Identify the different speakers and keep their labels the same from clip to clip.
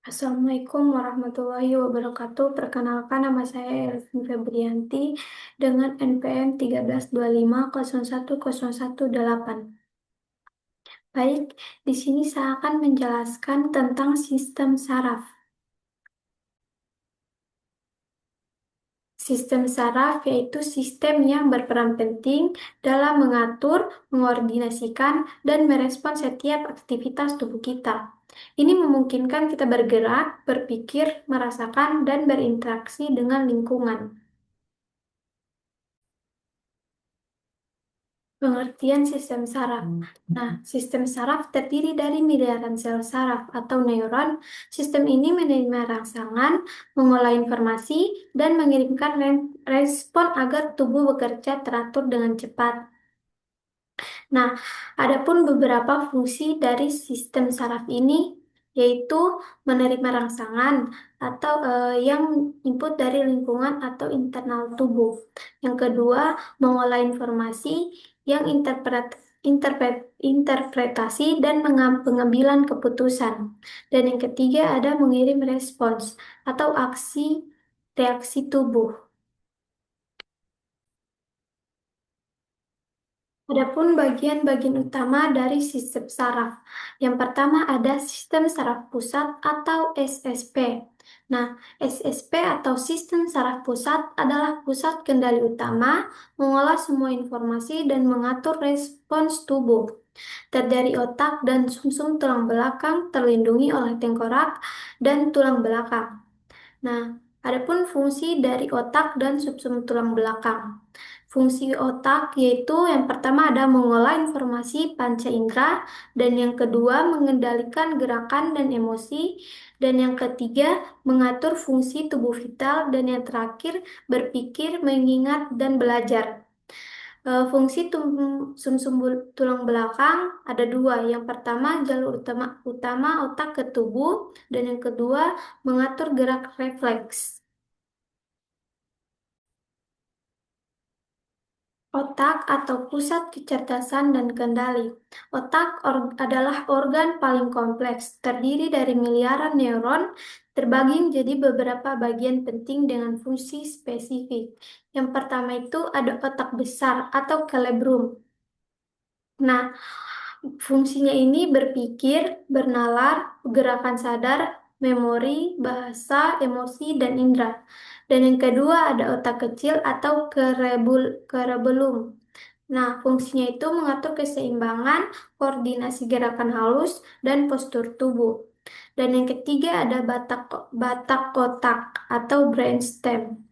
Speaker 1: Assalamualaikum warahmatullahi wabarakatuh. Perkenalkan nama saya Elvin Febrianti dengan NPM 1325010118. Baik, di sini saya akan menjelaskan tentang sistem saraf. Sistem saraf yaitu sistem yang berperan penting dalam mengatur, mengordinasikan, dan merespons setiap aktivitas tubuh kita. Ini memungkinkan kita bergerak, berpikir, merasakan, dan berinteraksi dengan lingkungan. Pengertian sistem saraf. Nah, sistem saraf terdiri dari miliaran sel saraf atau neuron. Sistem ini menerima rangsangan, mengolah informasi, dan mengirimkan respon agar tubuh bekerja teratur dengan cepat. Nah, adapun beberapa fungsi dari sistem saraf ini yaitu menerima rangsangan atau yang input dari lingkungan atau internal tubuh. Yang kedua, mengolah informasi yang interpretasi dan pengambilan keputusan. Dan yang ketiga ada mengirim respons atau aksi reaksi tubuh. Adapun bagian-bagian utama dari sistem saraf. Yang pertama ada sistem saraf pusat atau SSP. Nah, SSP atau sistem saraf pusat adalah pusat kendali utama, mengolah semua informasi dan mengatur respons tubuh. Terdiri otak dan sumsum tulang belakang terlindungi oleh tengkorak dan tulang belakang. Nah, adapun fungsi dari otak dan sumsum tulang belakang. Fungsi otak yaitu yang pertama ada mengolah informasi panca indera, dan yang kedua mengendalikan gerakan dan emosi, dan yang ketiga mengatur fungsi tubuh vital, dan yang terakhir berpikir, mengingat, dan belajar. Fungsi sumsum tulang belakang ada dua. Yang pertama jalur utama otak ke tubuh, dan yang kedua mengatur gerak refleks. Otak atau pusat kecerdasan dan kendali. Otak adalah organ paling kompleks, terdiri dari miliaran neuron, terbagi menjadi beberapa bagian penting dengan fungsi spesifik. Yang pertama itu ada otak besar atau cerebrum. Nah, fungsinya ini berpikir, bernalar, gerakan sadar, memori, bahasa, emosi, dan indera. Dan yang kedua ada otak kecil atau cerebellum. Nah, fungsinya itu mengatur keseimbangan, koordinasi gerakan halus, dan postur tubuh. Dan yang ketiga ada batak kotak atau brainstem.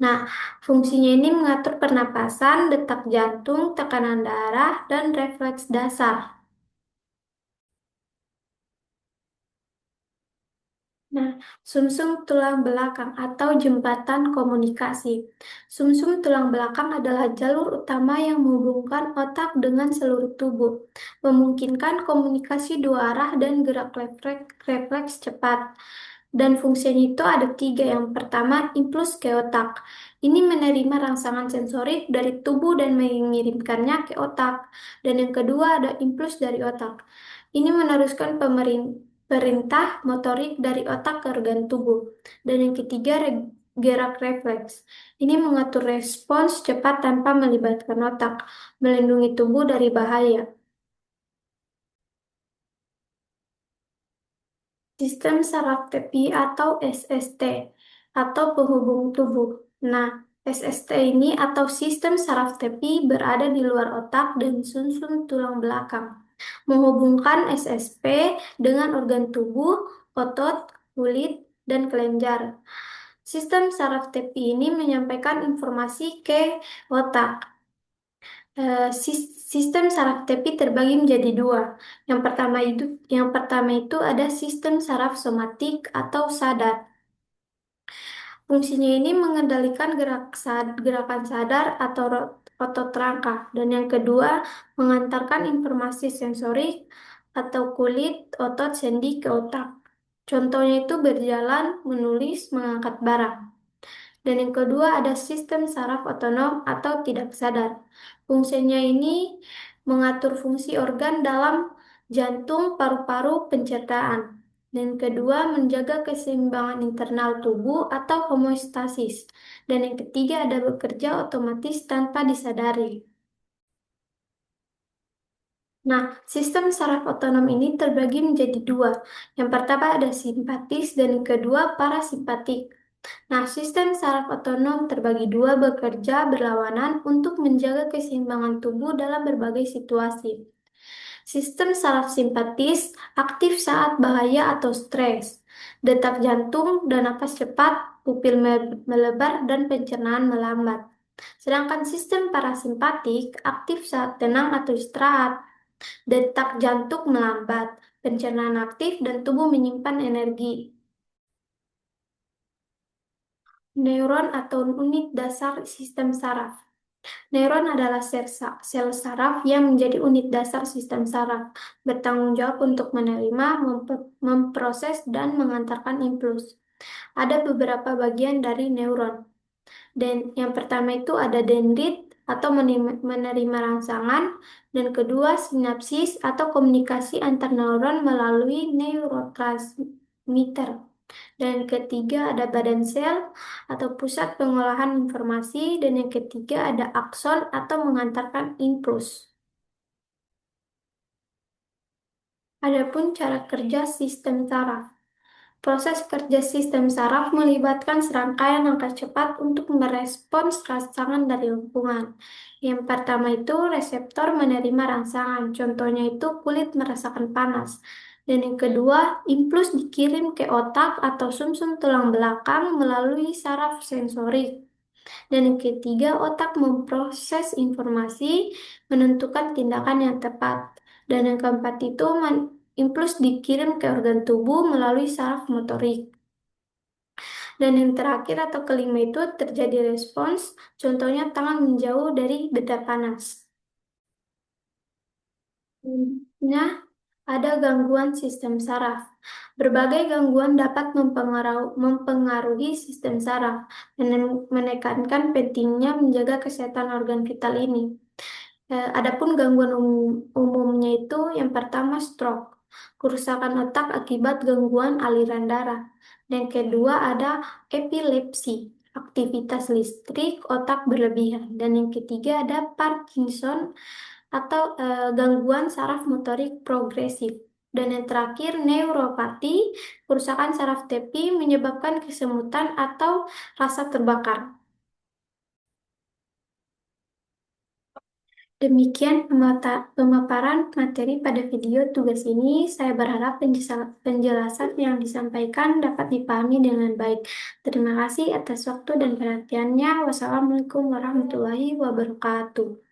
Speaker 1: Nah, fungsinya ini mengatur pernapasan, detak jantung, tekanan darah, dan refleks dasar. Nah, sumsum tulang belakang atau jembatan komunikasi. Sumsum tulang belakang adalah jalur utama yang menghubungkan otak dengan seluruh tubuh, memungkinkan komunikasi dua arah dan gerak refleks cepat. Dan fungsinya itu ada tiga. Yang pertama, impuls ke otak. Ini menerima rangsangan sensorik dari tubuh dan mengirimkannya ke otak. Dan yang kedua ada impuls dari otak. Ini meneruskan perintah motorik dari otak ke organ tubuh. Dan yang ketiga, gerak refleks. Ini mengatur respons cepat tanpa melibatkan otak, melindungi tubuh dari bahaya. Sistem saraf tepi atau SST atau penghubung tubuh. Nah, SST ini atau sistem saraf tepi berada di luar otak dan sumsum tulang belakang, menghubungkan SSP dengan organ tubuh, otot, kulit, dan kelenjar. Sistem saraf tepi ini menyampaikan informasi ke otak. Sistem saraf tepi terbagi menjadi dua. Yang pertama itu ada sistem saraf somatik atau sadar. Fungsinya ini mengendalikan gerakan sadar atau otot rangka. Dan yang kedua, mengantarkan informasi sensorik atau kulit, otot, sendi ke otak. Contohnya itu berjalan, menulis, mengangkat barang. Dan yang kedua ada sistem saraf otonom atau tidak sadar. Fungsinya ini mengatur fungsi organ dalam jantung, paru-paru, pencernaan. Dan kedua, menjaga keseimbangan internal tubuh atau homeostasis. Dan yang ketiga, ada bekerja otomatis tanpa disadari. Nah, sistem saraf otonom ini terbagi menjadi dua. Yang pertama ada simpatis dan yang kedua parasimpatik. Nah, sistem saraf otonom terbagi dua bekerja berlawanan untuk menjaga keseimbangan tubuh dalam berbagai situasi. Sistem saraf simpatis aktif saat bahaya atau stres, detak jantung dan napas cepat, pupil melebar, dan pencernaan melambat. Sedangkan sistem parasimpatik aktif saat tenang atau istirahat, detak jantung melambat, pencernaan aktif, dan tubuh menyimpan energi. Neuron atau unit dasar sistem saraf. Neuron adalah sel saraf yang menjadi unit dasar sistem saraf, bertanggung jawab untuk menerima, memproses, dan mengantarkan impuls. Ada beberapa bagian dari neuron. Dan yang pertama itu ada dendrit atau menerima rangsangan, dan kedua sinapsis atau komunikasi antar neuron melalui neurotransmitter. Dan ketiga ada badan sel atau pusat pengolahan informasi, dan yang ketiga ada akson atau mengantarkan impuls. Adapun cara kerja sistem saraf. Proses kerja sistem saraf melibatkan serangkaian langkah cepat untuk merespons rangsangan dari lingkungan. Yang pertama itu reseptor menerima rangsangan, contohnya itu kulit merasakan panas. Dan yang kedua, impuls dikirim ke otak atau sumsum tulang belakang melalui saraf sensorik. Dan yang ketiga, otak memproses informasi, menentukan tindakan yang tepat. Dan yang keempat itu, impuls dikirim ke organ tubuh melalui saraf motorik. Dan yang terakhir atau kelima itu terjadi respons, contohnya tangan menjauh dari benda panas. Nah, ada gangguan sistem saraf. Berbagai gangguan dapat mempengaruhi sistem saraf dan menekankan pentingnya menjaga kesehatan organ vital ini. Adapun gangguan umumnya itu yang pertama stroke, kerusakan otak akibat gangguan aliran darah. Dan kedua ada epilepsi, aktivitas listrik otak berlebihan. Dan yang ketiga ada Parkinson atau gangguan saraf motorik progresif. Dan yang terakhir neuropati, kerusakan saraf tepi menyebabkan kesemutan atau rasa terbakar. Demikian pemaparan materi pada video tugas ini. Saya berharap penjelasan yang disampaikan dapat dipahami dengan baik. Terima kasih atas waktu dan perhatiannya. Wassalamualaikum warahmatullahi wabarakatuh.